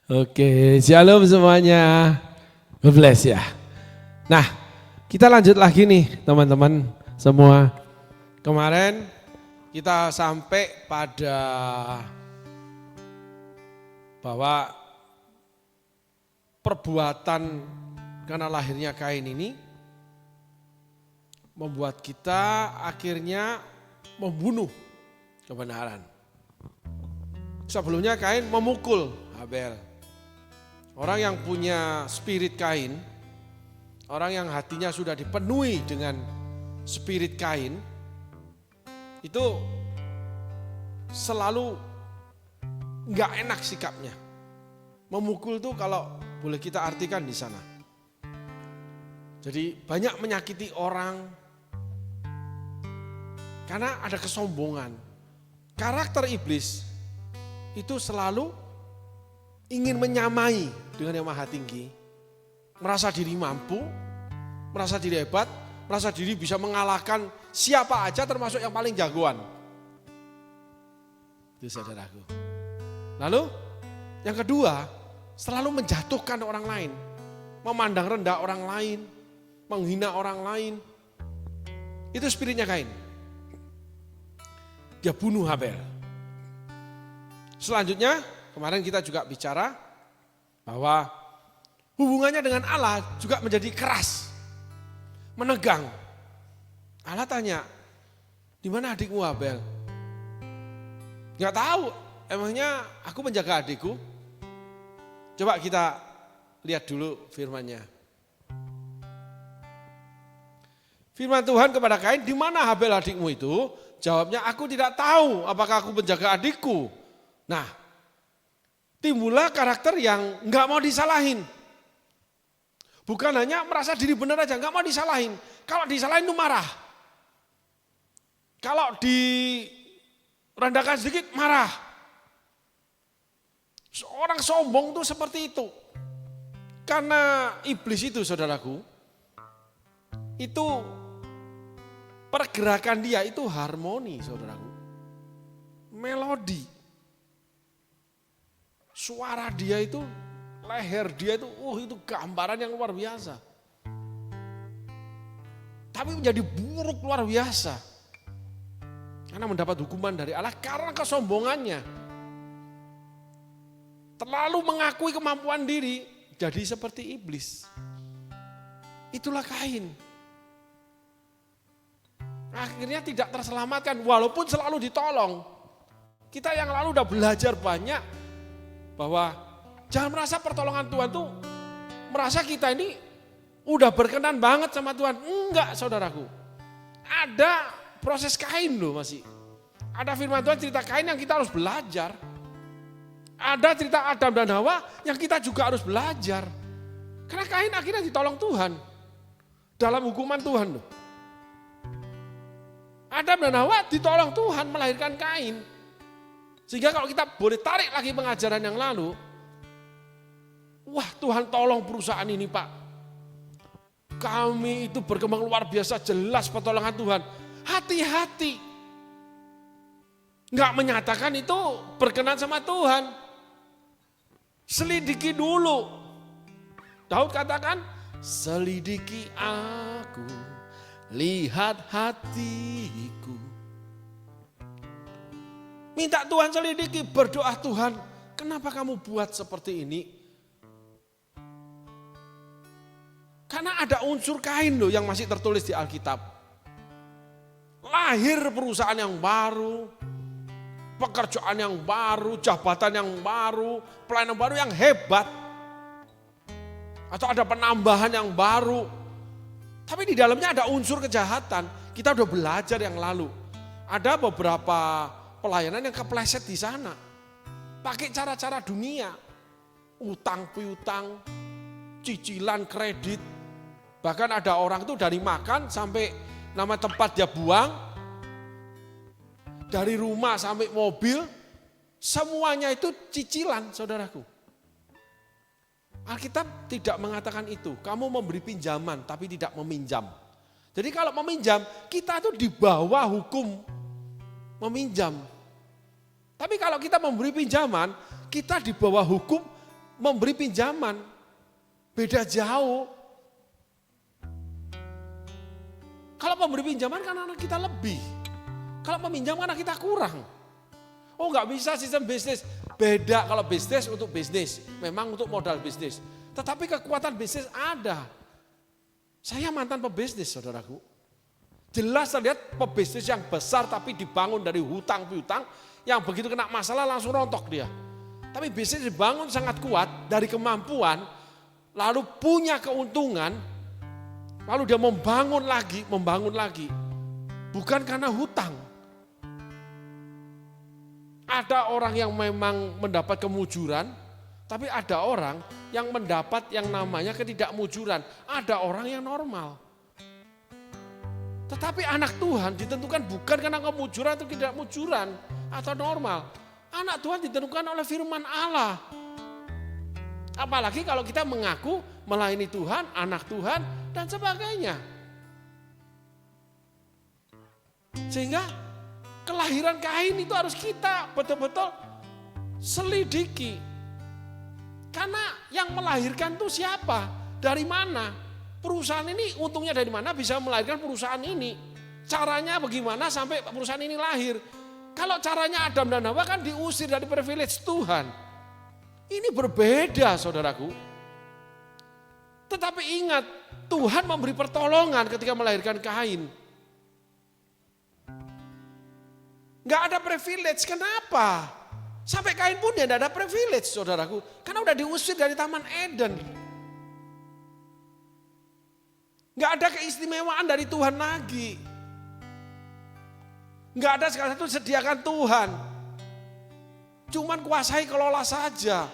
Oke, shalom semuanya. God bless ya. Nah, kita lanjut lagi nih teman-teman semua. Kemarin kita sampai pada bahwa perbuatan karena lahirnya Kain ini membuat kita akhirnya membunuh kebenaran. Sebelumnya Kain memukul Habel. Orang yang punya spirit Kain, orang yang hatinya sudah dipenuhi dengan spirit Kain, itu selalu nggak enak sikapnya. Memukul tuh kalau boleh kita artikan di sana. Jadi banyak menyakiti orang karena ada kesombongan. Karakter iblis itu selalu ingin menyamai dengan yang maha tinggi, merasa diri mampu, merasa diri hebat, merasa diri bisa mengalahkan siapa aja termasuk yang paling jagoan. Itu saudaraku. Lalu yang kedua, selalu menjatuhkan orang lain, memandang rendah orang lain, menghina orang lain. Itu spiritnya Kain. Dia bunuh Habel. Selanjutnya, kemarin kita juga bicara bahwa hubungannya dengan Allah juga menjadi keras, menegang. Allah tanya, di mana adikmu Habel? Gak tahu, emangnya aku menjaga adikku? Coba kita lihat dulu firman-Nya. Firman Tuhan kepada Kain, di mana Habel adikmu itu? Jawabnya, aku tidak tahu apakah aku menjaga adikku. Nah, timbullah karakter yang nggak mau disalahin. Bukan hanya merasa diri benar aja, nggak mau disalahin. Kalau disalahin itu marah. Kalau direndahkan sedikit marah. Orang sombong tuh seperti itu. Karena iblis itu saudaraku, itu pergerakan dia itu harmoni saudaraku. Melodi. Suara dia itu, leher dia itu, itu gambaran yang luar biasa. Tapi menjadi buruk luar biasa. Karena mendapat hukuman dari Allah karena kesombongannya. Terlalu mengakui kemampuan diri, jadi seperti iblis. Itulah Kain. Akhirnya tidak terselamatkan, walaupun selalu ditolong. Kita yang lalu udah belajar banyak, bahwa jangan merasa pertolongan Tuhan tuh merasa kita ini udah berkenan banget sama Tuhan. Enggak saudaraku. Ada proses Kain loh masih. Ada firman Tuhan cerita Kain yang kita harus belajar. Ada cerita Adam dan Hawa yang kita juga harus belajar. Karena Kain akhirnya ditolong Tuhan. Dalam hukuman Tuhan loh. Adam dan Hawa ditolong Tuhan melahirkan Kain. Sehingga kalau kita boleh tarik lagi pengajaran yang lalu, wah Tuhan tolong perusahaan ini Pak. Kami itu berkembang luar biasa, jelas pertolongan Tuhan. Hati-hati. Enggak menyatakan itu berkenan sama Tuhan. Selidiki dulu. Daud katakan, selidiki aku, lihat hatiku. Minta Tuhan selidiki, berdoa Tuhan, kenapa kamu buat seperti ini? Karena ada unsur Kain loh yang masih tertulis di Alkitab. Lahir perusahaan yang baru, pekerjaan yang baru, jabatan yang baru, pelayanan baru yang hebat. Atau ada penambahan yang baru. Tapi di dalamnya ada unsur kejahatan. Kita udah belajar yang lalu. Ada beberapa pelayanan yang kepleset di sana. Pakai cara-cara dunia. Utang piutang, cicilan kredit. Bahkan ada orang itu dari makan sampai nama tempat dia buang. Dari rumah sampai mobil. Semuanya itu cicilan saudaraku. Alkitab tidak mengatakan itu. Kamu memberi pinjaman tapi tidak meminjam. Jadi kalau meminjam kita tuh di bawah hukum meminjam. Tapi kalau kita memberi pinjaman, kita di bawah hukum memberi pinjaman. Beda jauh. Kalau pemberi pinjaman kan anak kita lebih. Kalau peminjam kan anak kita kurang. Oh nggak bisa sistem bisnis. Beda kalau bisnis untuk bisnis. Memang untuk modal bisnis. Tetapi kekuatan bisnis ada. Saya mantan pebisnis saudaraku. Jelas terlihat pebisnis yang besar tapi dibangun dari hutang piutang. Yang begitu kena masalah langsung rontok dia. Tapi bisnis dibangun sangat kuat dari kemampuan. Lalu punya keuntungan. Lalu dia membangun lagi. Bukan karena hutang. Ada orang yang memang mendapat kemujuran, tapi ada orang yang mendapat yang namanya ketidakmujuran. Ada orang yang normal. Tetapi anak Tuhan ditentukan bukan karena kemujuran atau ketidakmujuran atau normal. Anak Tuhan ditentukan oleh firman Allah. Apalagi kalau kita mengaku melayani Tuhan, anak Tuhan, dan sebagainya. Sehingga kelahiran Kain itu harus kita betul-betul selidiki. Karena yang melahirkan itu siapa? Dari mana? Perusahaan ini untungnya dari mana bisa melahirkan perusahaan ini? Caranya bagaimana sampai perusahaan ini lahir? Kalau caranya Adam dan Hawa kan diusir dari privilege Tuhan. Ini berbeda saudaraku. Tetapi ingat, Tuhan memberi pertolongan ketika melahirkan Kain. Gak ada privilege, kenapa? Sampai Kain pun dia tidak ada privilege saudaraku. Karena udah diusir dari Taman Eden. Gak ada keistimewaan dari Tuhan lagi. Gak ada segala satu sediakan Tuhan. Cuman kuasai kelola saja.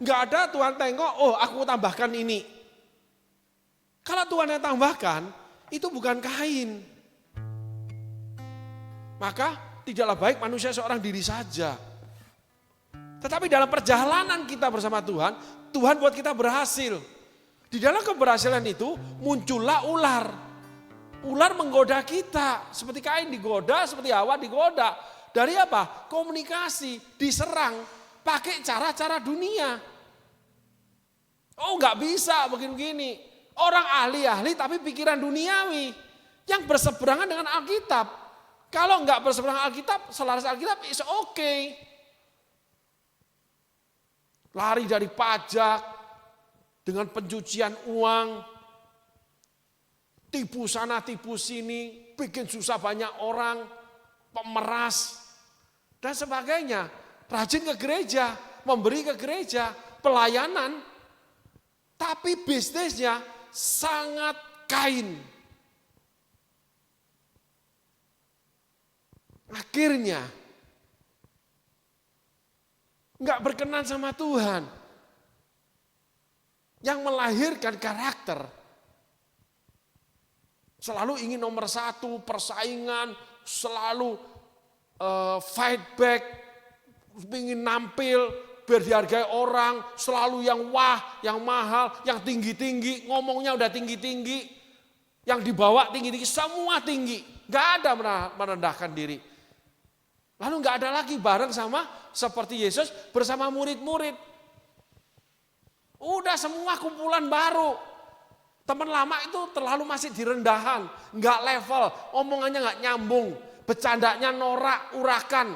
Gak ada Tuhan tengok, oh aku tambahkan ini. Kalau Tuhan yang tambahkan, itu bukan Kain. Maka tidaklah baik manusia seorang diri saja. Tetapi dalam perjalanan kita bersama Tuhan, Tuhan buat kita berhasil. Di dalam keberhasilan itu muncullah ular. Ular menggoda kita. Seperti Kain digoda, seperti Hawa digoda. Dari apa? Komunikasi, diserang, pakai cara-cara dunia. Oh nggak bisa begini-begini. Orang ahli-ahli tapi pikiran duniawi. Yang berseberangan dengan Alkitab. Kalau nggak berseberangan Alkitab, selaras Alkitab, it's okay. Lari dari pajak, dengan pencucian uang, tipu sana, tipu sini, bikin susah banyak orang, pemeras, dan sebagainya. Rajin ke gereja, memberi ke gereja, pelayanan, tapi bisnisnya sangat Kain. Akhirnya nggak berkenan sama Tuhan. Yang melahirkan karakter. Selalu ingin nomor satu, persaingan, selalu fight back, ingin nampil, biar dihargai orang, selalu yang wah, yang mahal, yang tinggi-tinggi, ngomongnya udah tinggi-tinggi, yang dibawa tinggi-tinggi, semua tinggi. Gak ada merendahkan diri. Lalu gak ada lagi bareng sama seperti Yesus bersama murid-murid. Udah semua kumpulan baru. Teman lama itu terlalu masih direndahan, gak level, omongannya gak nyambung, bercandanya norak, urakan.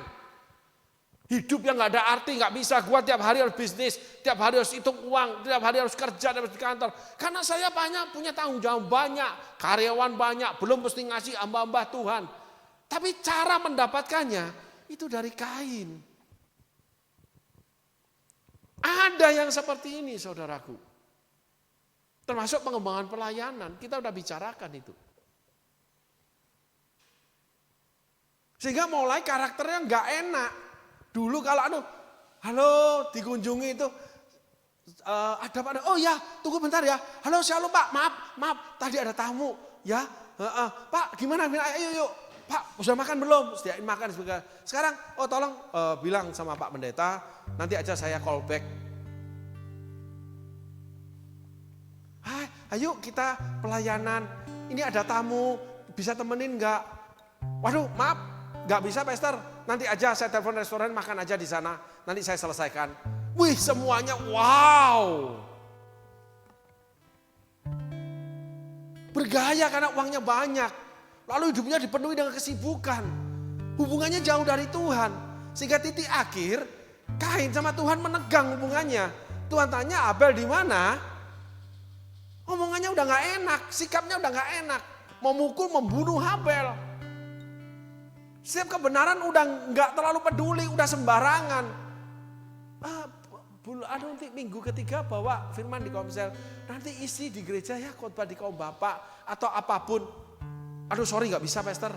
Hidup yang gak ada arti, gak bisa gua tiap hari harus bisnis, tiap hari harus hitung uang, tiap hari harus kerja di kantor. Karena saya banyak punya tanggung jawab banyak, karyawan banyak, belum mesti ngasih hamba-hamba Tuhan. Tapi cara mendapatkannya itu dari Kain. Ada yang seperti ini saudaraku. Termasuk pengembangan pelayanan, kita udah bicarakan itu. Sehingga mulai karakternya gak enak. Dulu kalau halo dikunjungi itu ada apa? Oh ya, tunggu bentar ya. Halo shalom Pak, maaf, tadi ada tamu ya. Pak, gimana? Ayo yuk. Pak, sudah makan belum? Sediain makan. Sekarang, tolong bilang sama Pak Pendeta, nanti aja saya call back. Hai, ayo kita pelayanan. Ini ada tamu, bisa temenin nggak? Waduh, maaf. Gak bisa Pastor, nanti aja saya telepon restoran makan aja di sana, nanti saya selesaikan. Wih, semuanya wow. Bergaya karena uangnya banyak. Lalu hidupnya dipenuhi dengan kesibukan. Hubungannya jauh dari Tuhan. Sehingga titik akhir, Kain sama Tuhan menegang hubungannya. Tuhan tanya, Abel di mana? Omongannya udah gak enak, sikapnya udah gak enak. Memukul, membunuh Abel. Setiap kebenaran udah gak terlalu peduli, udah sembarangan. Nanti minggu ketiga bawa firman di komsel. Nanti isi di gereja ya khotbah di kaum bapak atau apapun. Aduh sorry gak bisa pastor.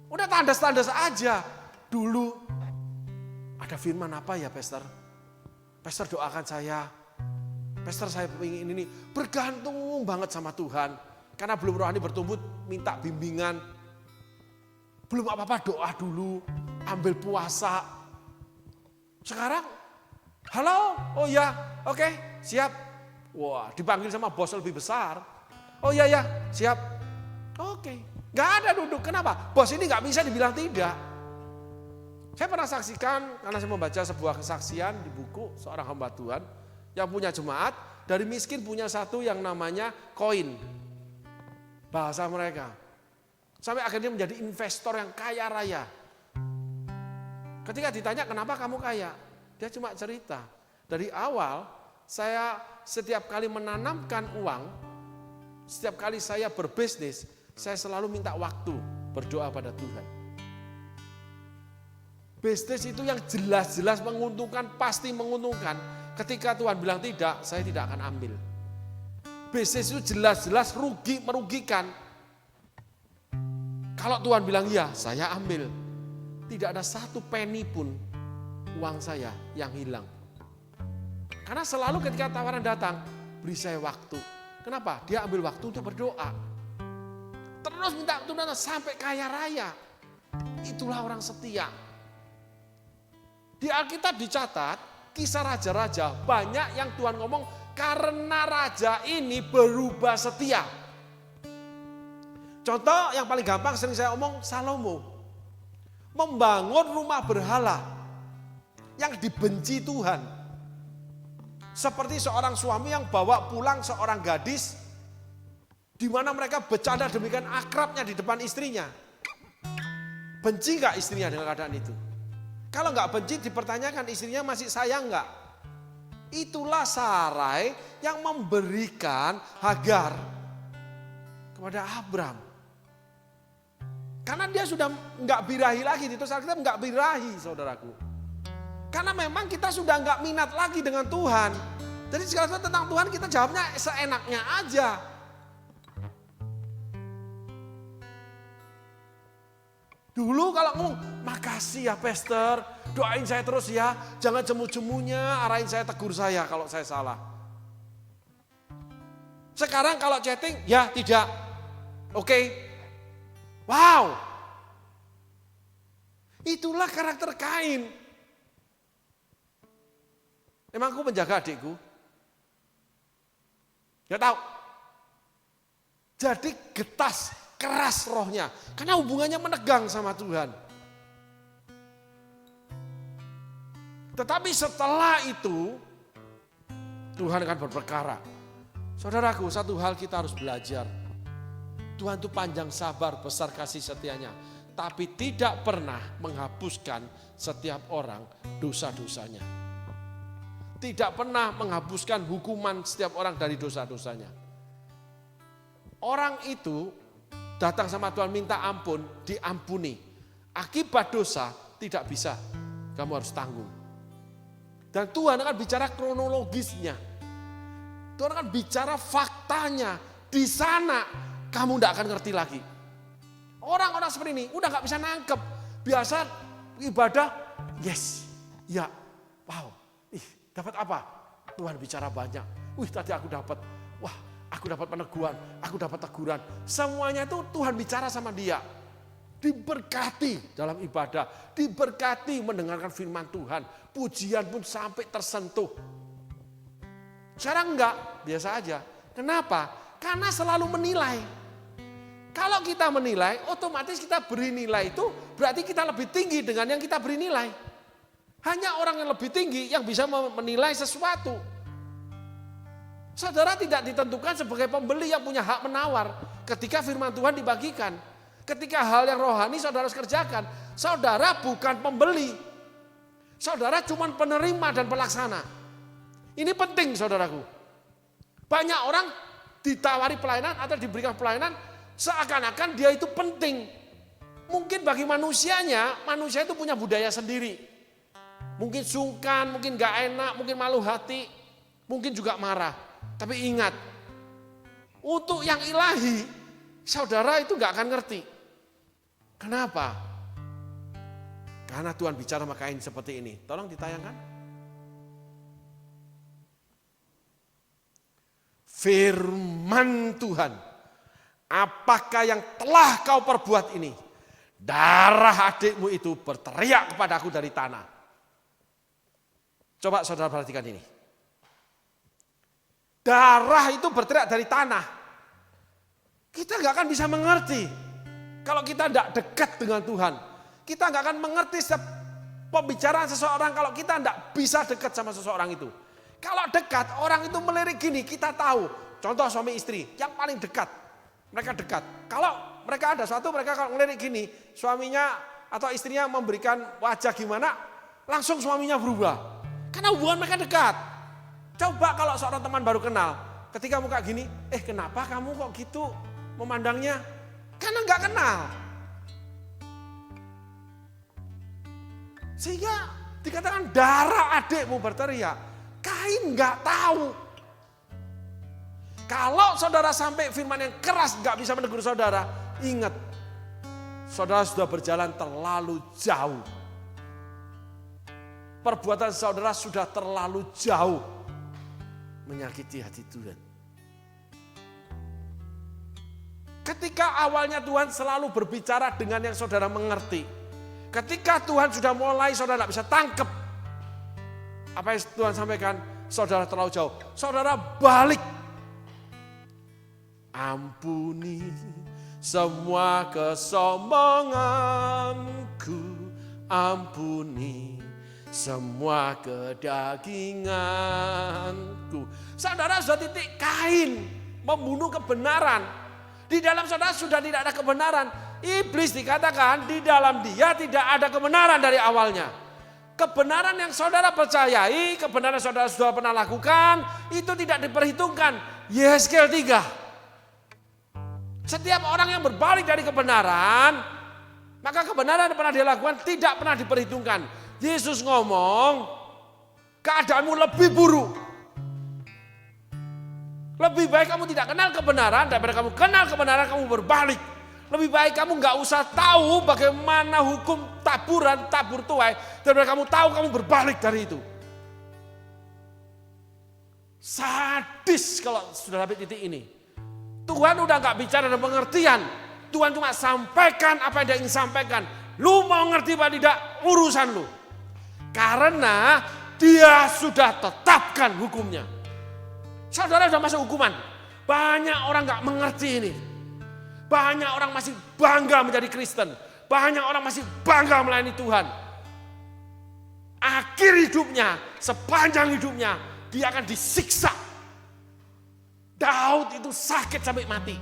Udah tandas-tandas aja. Dulu ada firman apa ya pastor? Pastor doakan saya. Pastor saya ingin ini. Bergantung banget sama Tuhan. Karena belum rohani bertumbuh minta bimbingan. Belum apa-apa doa dulu. Ambil puasa. Sekarang halo, oh ya, oke, siap. Wah, dipanggil sama bos lebih besar. Oh iya ya, siap. Oke, gak ada duduk. Kenapa? Bos ini gak bisa dibilang tidak. Saya pernah saksikan, karena saya membaca sebuah kesaksian di buku seorang hamba Tuhan yang punya jemaat, dari miskin punya satu yang namanya koin. Bahasa mereka. Sampai akhirnya menjadi investor yang kaya raya. Ketika ditanya kenapa kamu kaya? Dia cuma cerita, dari awal saya setiap kali menanamkan uang, setiap kali saya berbisnis, saya selalu minta waktu berdoa pada Tuhan. Bisnis itu yang jelas-jelas menguntungkan, pasti menguntungkan. Ketika Tuhan bilang tidak, saya tidak akan ambil. Bisnis itu jelas-jelas merugikan. Kalau Tuhan bilang iya, saya ambil. Tidak ada satu penny pun uang saya yang hilang. Karena selalu ketika tawaran datang, beri saya waktu. Kenapa? Dia ambil waktu untuk berdoa. Terus minta Tuhan sampai kaya raya. Itulah orang setia. Di Alkitab dicatat, kisah raja-raja banyak yang Tuhan ngomong karena raja ini berubah setia. Contoh yang paling gampang sering saya omong, Salomo. Membangun rumah berhala yang dibenci Tuhan. Seperti seorang suami yang bawa pulang seorang gadis di mana mereka bercanda demikian akrabnya di depan istrinya. Benci gak istrinya dengan keadaan itu? Kalau gak benci dipertanyakan istrinya masih sayang gak? Itulah Sarai yang memberikan Hagar kepada Abram. Karena dia sudah gak birahi lagi, itu Alkitab gak birahi saudaraku. Karena memang kita sudah nggak minat lagi dengan Tuhan. Jadi segala sesuatu tentang Tuhan kita jawabnya seenaknya aja. Dulu kalau ngomong, makasih ya pastor, doain saya terus ya. Jangan jemu-jemunya, arahin saya, tegur saya kalau saya salah. Sekarang kalau chatting, ya tidak. Oke. Wow. Itulah karakter Kain. Emang aku menjaga adikku? Gak tahu. Jadi getas, keras rohnya. Karena hubungannya menegang sama Tuhan. Tetapi setelah itu, Tuhan akan berperkara. Saudaraku, satu hal kita harus belajar. Tuhan itu panjang sabar, besar kasih setianya. Tapi tidak pernah menghapuskan setiap orang dosa-dosanya. Tidak pernah menghapuskan hukuman setiap orang dari dosa-dosanya. Orang itu datang sama Tuhan minta ampun, diampuni. Akibat dosa tidak bisa, kamu harus tanggung. Dan Tuhan akan bicara kronologisnya. Tuhan akan bicara faktanya. Di sana kamu tidak akan ngerti lagi. Orang-orang seperti ini udah gak bisa nangkep. Biasa ibadah, yes, ya, wow. Dapat apa? Tuhan bicara banyak. Wih tadi aku dapat, wah aku dapat peneguhan, aku dapat teguran. Semuanya itu Tuhan bicara sama dia. Diberkati dalam ibadah, diberkati mendengarkan firman Tuhan. Pujian pun sampai tersentuh. Sekarang enggak, biasa aja. Kenapa? Karena selalu menilai. Kalau kita menilai, otomatis kita beri nilai itu berarti kita lebih tinggi dengan yang kita beri nilai. Hanya orang yang lebih tinggi yang bisa menilai sesuatu. Saudara tidak ditentukan sebagai pembeli yang punya hak menawar ketika firman Tuhan dibagikan. Ketika hal yang rohani saudara harus kerjakan. Saudara bukan pembeli. Saudara cuma penerima dan pelaksana. Ini penting saudaraku. Banyak orang ditawari pelayanan atau diberikan pelayanan seakan-akan dia itu penting. Mungkin bagi manusianya, manusia itu punya budaya sendiri. Mungkin sungkan, mungkin gak enak, mungkin malu hati, mungkin juga marah. Tapi ingat, untuk yang ilahi, saudara itu gak akan ngerti. Kenapa? Karena Tuhan bicara sama Kain seperti ini. Tolong ditayangkan. Firman Tuhan, apakah yang telah kau perbuat ini? Darah adikmu itu berteriak kepadaku dari tanah. Coba saudara perhatikan ini. Darah itu berteriak dari tanah. Kita nggak akan bisa mengerti kalau kita tidak dekat dengan Tuhan. Kita nggak akan mengerti pembicaraan seseorang kalau kita tidak bisa dekat sama seseorang itu. Kalau dekat, orang itu melirik gini, kita tahu. Contoh suami istri yang paling dekat. Mereka dekat. Kalau mereka ada suatu, mereka kalau melirik gini, suaminya atau istrinya memberikan wajah gimana, langsung suaminya berubah. Karena hubungan mereka dekat. Coba kalau seorang teman baru kenal, ketika muka gini, kenapa kamu kok gitu memandangnya? Karena nggak kenal. Sehingga dikatakan darah adikmu berteriak. Kain nggak tahu. Kalau saudara sampai firman yang keras nggak bisa menegur saudara, ingat, saudara sudah berjalan terlalu jauh. Perbuatan saudara sudah terlalu jauh menyakiti hati Tuhan. Ketika awalnya Tuhan selalu berbicara dengan yang saudara mengerti. Ketika Tuhan sudah mulai saudara tidak bisa tangkap apa yang Tuhan sampaikan, saudara terlalu jauh. Saudara balik. Ampuni semua kesombonganku, ampuni semua kedaginganku. Saudara sudah titik Kain membunuh kebenaran. Di dalam saudara sudah tidak ada kebenaran. Iblis dikatakan di dalam dia tidak ada kebenaran dari awalnya. Kebenaran yang saudara percayai, kebenaran yang saudara sudah pernah lakukan, itu tidak diperhitungkan. Yeskel 3. Setiap orang yang berbalik dari kebenaran, maka kebenaran yang pernah dia lakukan tidak pernah diperhitungkan. Yesus ngomong, keadaanmu lebih buruk. Lebih baik kamu tidak kenal kebenaran daripada kamu kenal kebenaran kamu berbalik. Lebih baik kamu nggak usah tahu bagaimana hukum taburan, tabur tuai, daripada kamu tahu kamu berbalik dari itu. Sadis kalau sudah sampai titik ini. Tuhan udah nggak bicara dengan pengertian. Tuhan cuma sampaikan apa yang dia ingin sampaikan. Lu mau ngerti apa tidak, urusan lu. Karena dia sudah tetapkan hukumnya. Saudara sudah masuk hukuman. Banyak orang nggak mengerti ini. Banyak orang masih bangga menjadi Kristen. Banyak orang masih bangga melayani Tuhan. Akhir hidupnya, sepanjang hidupnya, dia akan disiksa. Daud itu sakit sampai mati.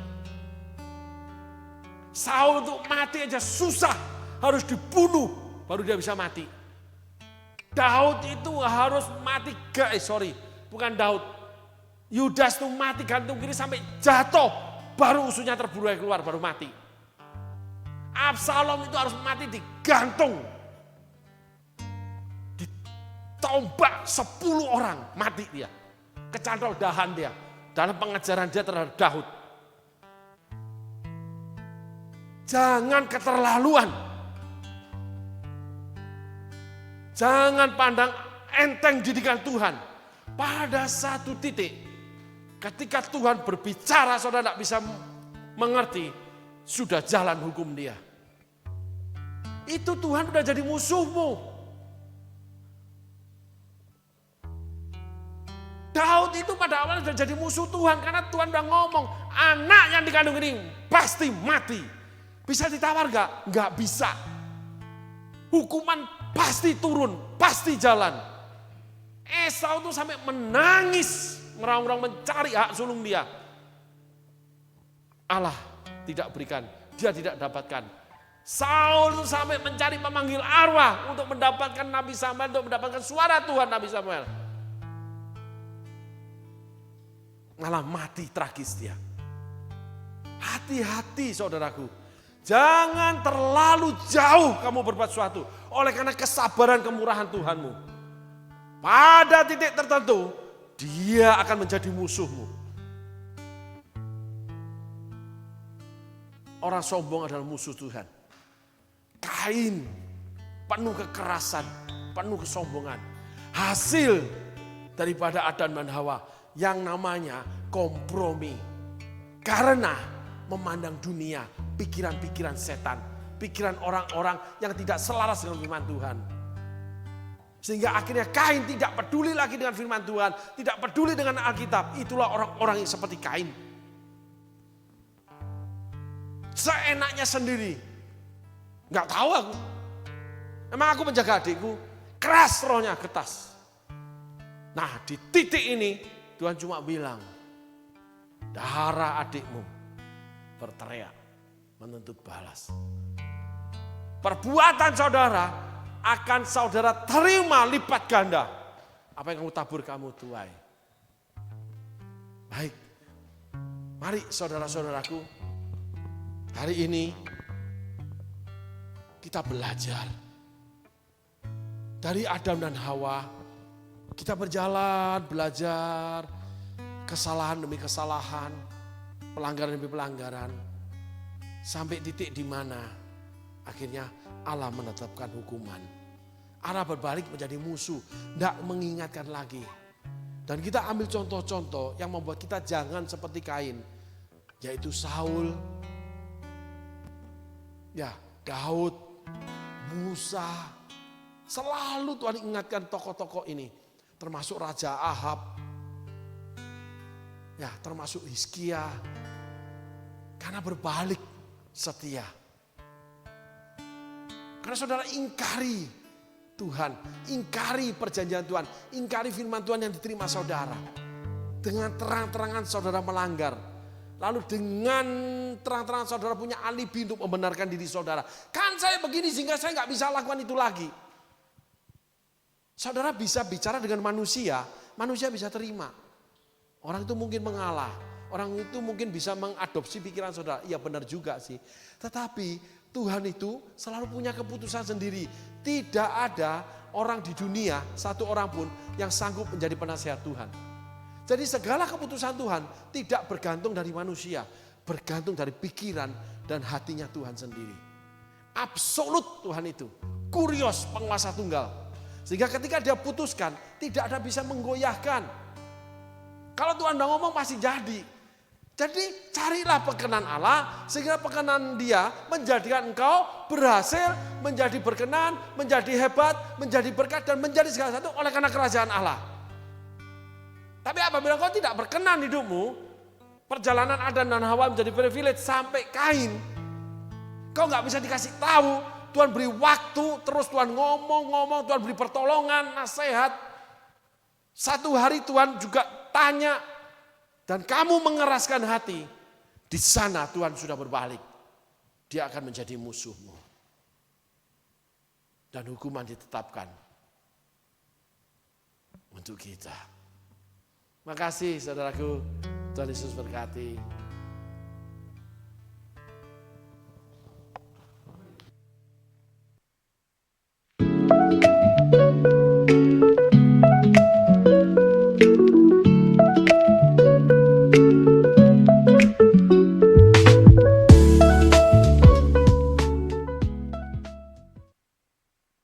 Saul untuk mati aja susah, harus dibunuh baru dia bisa mati. Daud itu harus mati, bukan Daud. Yudas itu mati gantung kiri sampai jatuh, baru ususnya terburai keluar, baru mati. Absalom itu harus mati digantung. Ditombak 10 orang, mati dia. Kecantol dahan dia. Dalam pengejaran dia terhadap Daud. Jangan keterlaluan. Jangan pandang enteng didikan Tuhan. Pada satu titik, ketika Tuhan berbicara saudara tidak bisa mengerti, sudah jalan hukum dia. Itu Tuhan sudah jadi musuhmu. Daud itu pada awalnya sudah jadi musuh Tuhan karena Tuhan sudah ngomong anak yang dikandung ini pasti mati. Bisa ditawar gak? Gak bisa. Hukuman pasti turun, pasti jalan. Esau tuh sampai menangis, meraung-raung mencari hak sulung dia. Allah tidak berikan, dia tidak dapatkan. Saul itu sampai mencari memanggil arwah untuk mendapatkan Nabi Samuel, untuk mendapatkan suara Tuhan Nabi Samuel. Malah mati tragis dia. Hati-hati saudaraku, jangan terlalu jauh kamu berbuat sesuatu oleh karena kesabaran kemurahan Tuhanmu. Pada titik tertentu, dia akan menjadi musuhmu. Orang sombong adalah musuh Tuhan. Kain penuh kekerasan, penuh kesombongan. Hasil daripada Adam dan Hawa yang namanya kompromi. Karena memandang dunia, pikiran-pikiran setan, pikiran orang-orang yang tidak selaras dengan firman Tuhan. Sehingga akhirnya Kain tidak peduli lagi dengan firman Tuhan, tidak peduli dengan Alkitab. Itulah orang-orang yang seperti Kain. Seenaknya sendiri. Enggak tahu aku. Emang aku menjaga adikku, keras rohnya, getas. Nah di titik ini Tuhan cuma bilang, darah adikmu berteriak menuntut balas. Perbuatan saudara akan saudara terima lipat ganda. Apa yang kamu tabur kamu tuai. Baik, mari saudara-saudaraku, hari ini kita belajar dari Adam dan Hawa. Kita berjalan, belajar kesalahan demi kesalahan, pelanggaran demi pelanggaran, sampai titik di mana akhirnya Allah menetapkan hukuman. Allah berbalik menjadi musuh, tidak mengingatkan lagi. Dan kita ambil contoh-contoh yang membuat kita jangan seperti Kain, yaitu Saul, Daud, Musa. Selalu Tuhan ingatkan tokoh-tokoh ini, termasuk Raja Ahab, termasuk Hizkia, karena berbalik setia. Karena saudara ingkari Tuhan, ingkari perjanjian Tuhan, ingkari firman Tuhan yang diterima saudara. Dengan terang-terangan saudara melanggar. Lalu dengan terang-terangan saudara punya alibi untuk membenarkan diri saudara. Kan saya begini sehingga saya nggak bisa lakukan itu lagi. Saudara bisa bicara dengan manusia, manusia bisa terima. Orang itu mungkin mengalah, orang itu mungkin bisa mengadopsi pikiran saudara. Iya benar juga sih. Tetapi Tuhan itu selalu punya keputusan sendiri. Tidak ada orang di dunia, satu orang pun yang sanggup menjadi penasihat Tuhan. Jadi segala keputusan Tuhan tidak bergantung dari manusia, bergantung dari pikiran dan hatinya Tuhan sendiri. Absolut Tuhan itu, kurios penguasa tunggal. Sehingga ketika dia putuskan, tidak ada bisa menggoyahkan. Kalau Tuhan udah ngomong pasti jadi. Jadi carilah perkenan Allah, sehingga perkenan dia menjadikan engkau berhasil, menjadi berkenan, menjadi hebat, menjadi berkat dan menjadi segala satu oleh karena kerajaan Allah. Tapi apabila kau tidak berkenan hidupmu, perjalanan Adam dan Hawa menjadi privilege sampai Kain. Kau gak bisa dikasih tahu, Tuhan beri waktu, terus Tuhan ngomong, Tuhan beri pertolongan, nasihat. Satu hari Tuhan juga tanya, dan kamu mengeraskan hati, di sana Tuhan sudah berbalik. Dia akan menjadi musuhmu. Dan hukuman ditetapkan untuk kita. Makasih saudaraku, Tuhan Yesus berkati.